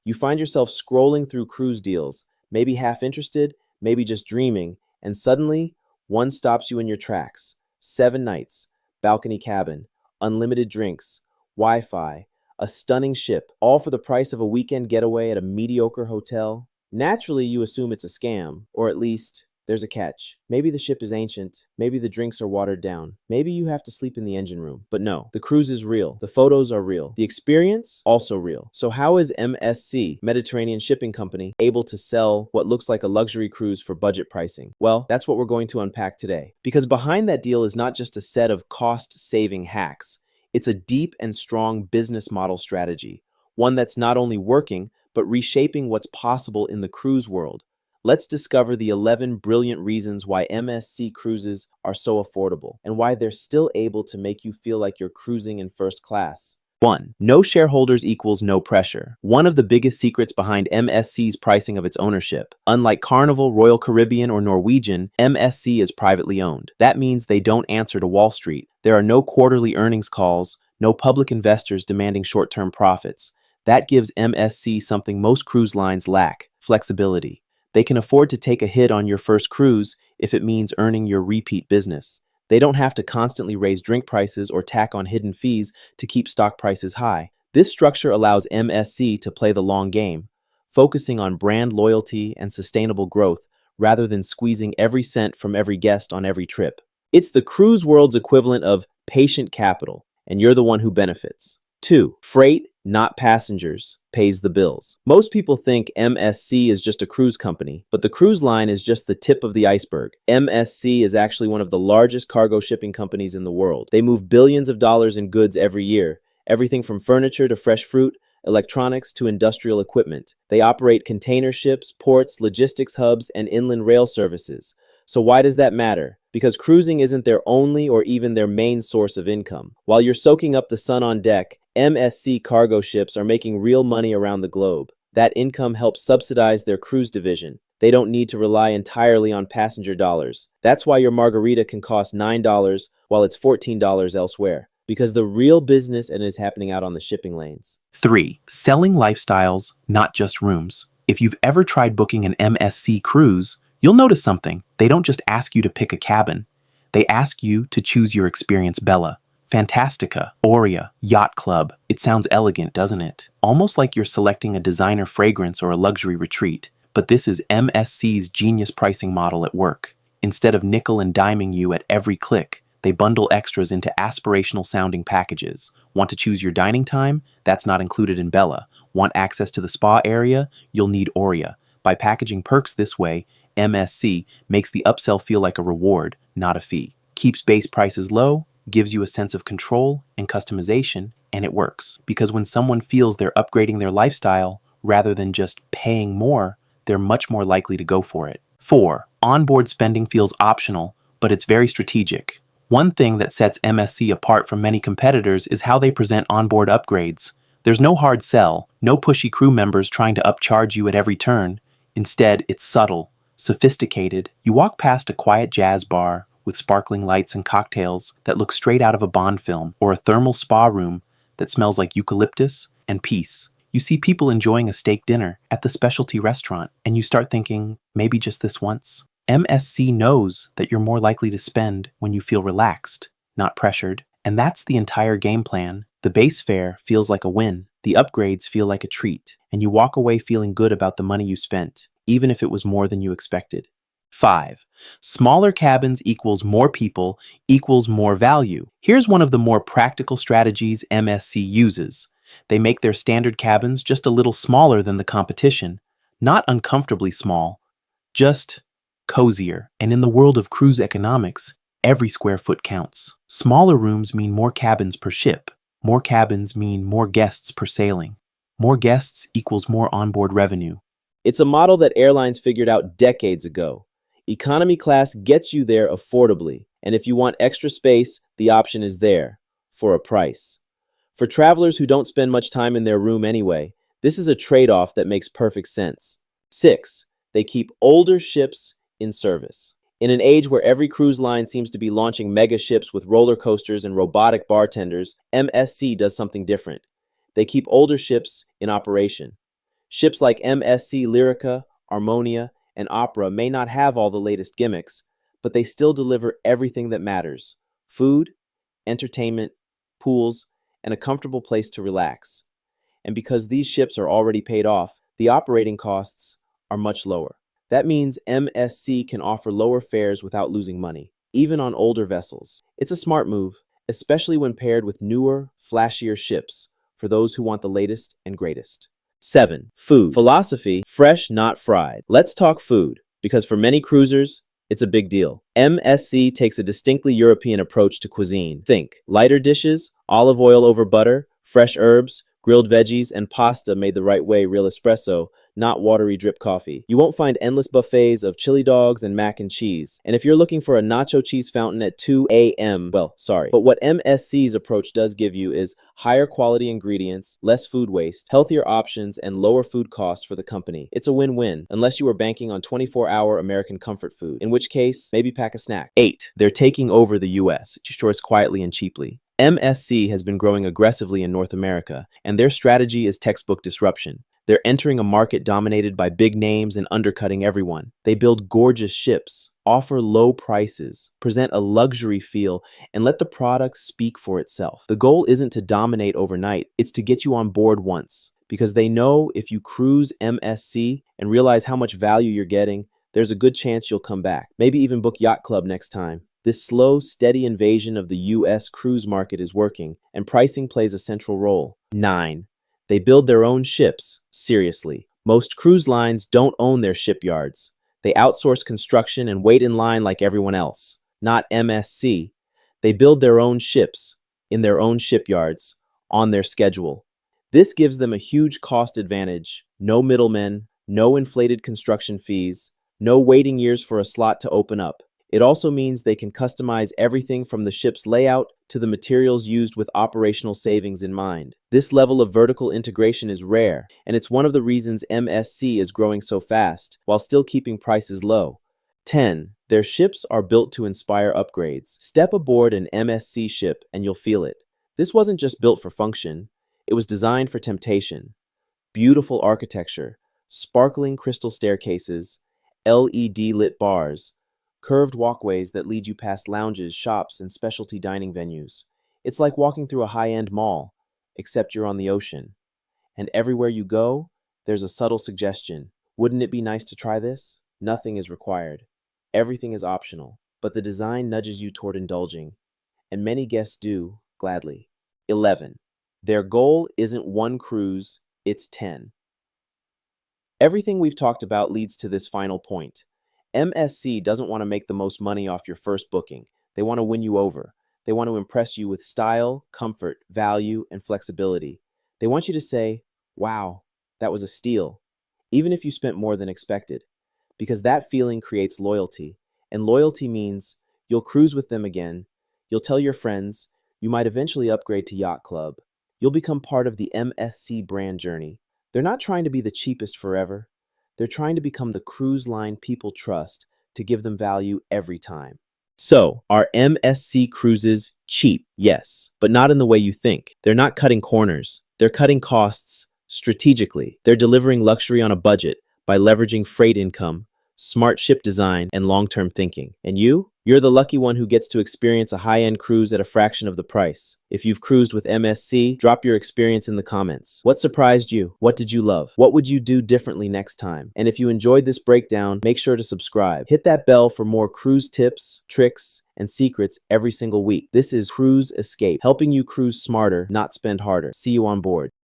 You find yourself scrolling through cruise deals, maybe half interested, maybe just dreaming, and suddenly, one stops you in your tracks. 7 nights, balcony cabin, unlimited drinks, Wi-Fi, a stunning ship, all for the price of a weekend getaway at a mediocre hotel. Naturally, you assume it's a scam, or at least there's a catch. Maybe the ship is ancient, maybe the drinks are watered down, maybe you have to sleep in the engine room. But no, the cruise is real, the photos are real, the experience also real. So how is MSC, Mediterranean Shipping Company, able to sell what looks like a luxury cruise for budget pricing? Well, that's what we're going to unpack today. Because behind that deal is not just a set of cost-saving hacks, it's a deep and strong business model strategy, one that's not only working, but reshaping what's possible in the cruise world. Let's discover the 11 brilliant reasons why MSC cruises are so affordable and why they're still able to make you feel like you're cruising in first class. 1. No shareholders equals no pressure. One of the biggest secrets behind MSC's pricing of its ownership. Unlike Carnival, Royal Caribbean, or Norwegian, MSC is privately owned. That means they don't answer to Wall Street. There are no quarterly earnings calls, no public investors demanding short-term profits. That gives MSC something most cruise lines lack: flexibility. They can afford to take a hit on your first cruise if it means earning your repeat business. They don't have to constantly raise drink prices or tack on hidden fees to keep stock prices high. This structure allows MSC to play the long game, focusing on brand loyalty and sustainable growth rather than squeezing every cent from every guest on every trip. It's the cruise world's equivalent of patient capital, and you're the one who benefits. 2. Freight, not passengers, pays the bills. Most people think MSC is just a cruise company, but the cruise line is just the tip of the iceberg. MSC is actually one of the largest cargo shipping companies in the world. They move billions of dollars in goods every year, everything from furniture to fresh fruit, electronics to industrial equipment. They operate container ships, ports, logistics hubs, and inland rail services. So why does that matter? Because cruising isn't their only or even their main source of income. While you're soaking up the sun on deck, MSC cargo ships are making real money around the globe. That income helps subsidize their cruise division. They don't need to rely entirely on passenger dollars. That's why your margarita can cost $9 while it's $14 elsewhere. Because the real business is happening out on the shipping lanes. 3. Selling lifestyles, not just rooms. If you've ever tried booking an MSC cruise, you'll notice something. They don't just ask you to pick a cabin. They ask you to choose your experience: Bella, Fantastica, Aurea, Yacht Club. It sounds elegant, doesn't it? Almost like you're selecting a designer fragrance or a luxury retreat. But this is MSC's genius pricing model at work. Instead of nickel and diming you at every click, they bundle extras into aspirational sounding packages. Want to choose your dining time? That's not included in Bella. Want access to the spa area? You'll need Aurea. By packaging perks this way, MSC makes the upsell feel like a reward, not a fee. Keeps base prices low, gives you a sense of control and customization, and it works. Because when someone feels they're upgrading their lifestyle, rather than just paying more, they're much more likely to go for it. 4. Onboard spending feels optional, but it's very strategic. One thing that sets MSC apart from many competitors is how they present onboard upgrades. There's no hard sell, no pushy crew members trying to upcharge you at every turn. Instead, it's subtle, sophisticated. You walk past a quiet jazz bar with sparkling lights and cocktails that look straight out of a Bond film, or a thermal spa room that smells like eucalyptus and peace. You see people enjoying a steak dinner at the specialty restaurant, and you start thinking, maybe just this once. MSC knows that you're more likely to spend when you feel relaxed, not pressured. And that's the entire game plan. The base fare feels like a win, the upgrades feel like a treat, and you walk away feeling good about the money you spent, even if it was more than you expected. 5. Smaller cabins equals more people equals more value. Here's one of the more practical strategies MSC uses. They make their standard cabins just a little smaller than the competition. Not uncomfortably small, just cozier. And in the world of cruise economics, every square foot counts. Smaller rooms mean more cabins per ship. More cabins mean more guests per sailing. More guests equals more onboard revenue. It's a model that airlines figured out decades ago. Economy class gets you there affordably, and if you want extra space, the option is there, for a price. For travelers who don't spend much time in their room anyway, this is a trade-off that makes perfect sense. 6. They keep older ships in service. In an age where every cruise line seems to be launching mega ships with roller coasters and robotic bartenders, MSC does something different. They keep older ships in operation. Ships like MSC Lyrica, Harmonia, and Opera may not have all the latest gimmicks, but they still deliver everything that matters: food, entertainment, pools, and a comfortable place to relax. And because these ships are already paid off, the operating costs are much lower. That means MSC can offer lower fares without losing money, even on older vessels. It's a smart move, especially when paired with newer, flashier ships for those who want the latest and greatest. 7. Food. Philosophy: fresh, not fried. Let's talk food, because for many cruisers, it's a big deal. MSC takes a distinctly European approach to cuisine. Think lighter dishes, olive oil over butter, fresh herbs, grilled veggies, and pasta made the right way, real espresso, not watery drip coffee. You won't find endless buffets of chili dogs and mac and cheese. And if you're looking for a nacho cheese fountain at 2 a.m., well, sorry. But what MSC's approach does give you is higher quality ingredients, less food waste, healthier options, and lower food costs for the company. It's a win-win, unless you are banking on 24-hour American comfort food, in which case, maybe pack a snack. 8. They're taking over the US, choice quietly and cheaply. MSC has been growing aggressively in North America, and their strategy is textbook disruption. They're entering a market dominated by big names and undercutting everyone. They build gorgeous ships, offer low prices, present a luxury feel, and let the product speak for itself. The goal isn't to dominate overnight, it's to get you on board once, because they know if you cruise MSC and realize how much value you're getting, there's a good chance you'll come back. Maybe even book Yacht Club next time. This slow, steady invasion of the US cruise market is working, and pricing plays a central role. 9. They build their own ships. Seriously, most cruise lines don't own their shipyards. They outsource construction and wait in line like everyone else. Not MSC. They build their own ships, in their own shipyards, on their schedule. This gives them a huge cost advantage. No middlemen, no inflated construction fees, no waiting years for a slot to open up. It also means they can customize everything from the ship's layout to the materials used with operational savings in mind. This level of vertical integration is rare, and it's one of the reasons MSC is growing so fast while still keeping prices low. 10. Their ships are built to inspire upgrades. Step aboard an MSC ship and you'll feel it. This wasn't just built for function, it was designed for temptation. Beautiful architecture, sparkling crystal staircases, LED-lit bars, curved walkways that lead you past lounges, shops, and specialty dining venues. It's like walking through a high-end mall, except you're on the ocean. And everywhere you go, there's a subtle suggestion. Wouldn't it be nice to try this? Nothing is required. Everything is optional, but the design nudges you toward indulging, and many guests do, gladly. 11. Their goal isn't one cruise, it's 10. Everything we've talked about leads to this final point. MSC doesn't want to make the most money off your first booking. They want to win you over. They want to impress you with style, comfort, value, and flexibility. They want you to say, wow, that was a steal, even if you spent more than expected. Because that feeling creates loyalty, and loyalty means you'll cruise with them again, you'll tell your friends, you might eventually upgrade to Yacht Club. You'll become part of the MSC brand journey. They're not trying to be the cheapest forever. They're trying to become the cruise line people trust to give them value every time. So, are MSC cruises cheap? Yes, but not in the way you think. They're not cutting corners. They're cutting costs strategically. They're delivering luxury on a budget by leveraging freight income, smart ship design, and long-term thinking. And you're the lucky one who gets to experience a high-end cruise at a fraction of the price. If you've cruised with MSC, drop your experience in the comments. What surprised you? What did you love? What would you do differently next time? And if you enjoyed this breakdown, make sure to subscribe. Hit that bell for more cruise tips, tricks, and secrets every single week. This is Cruise Escape, helping you cruise smarter, not spend harder. See you on board.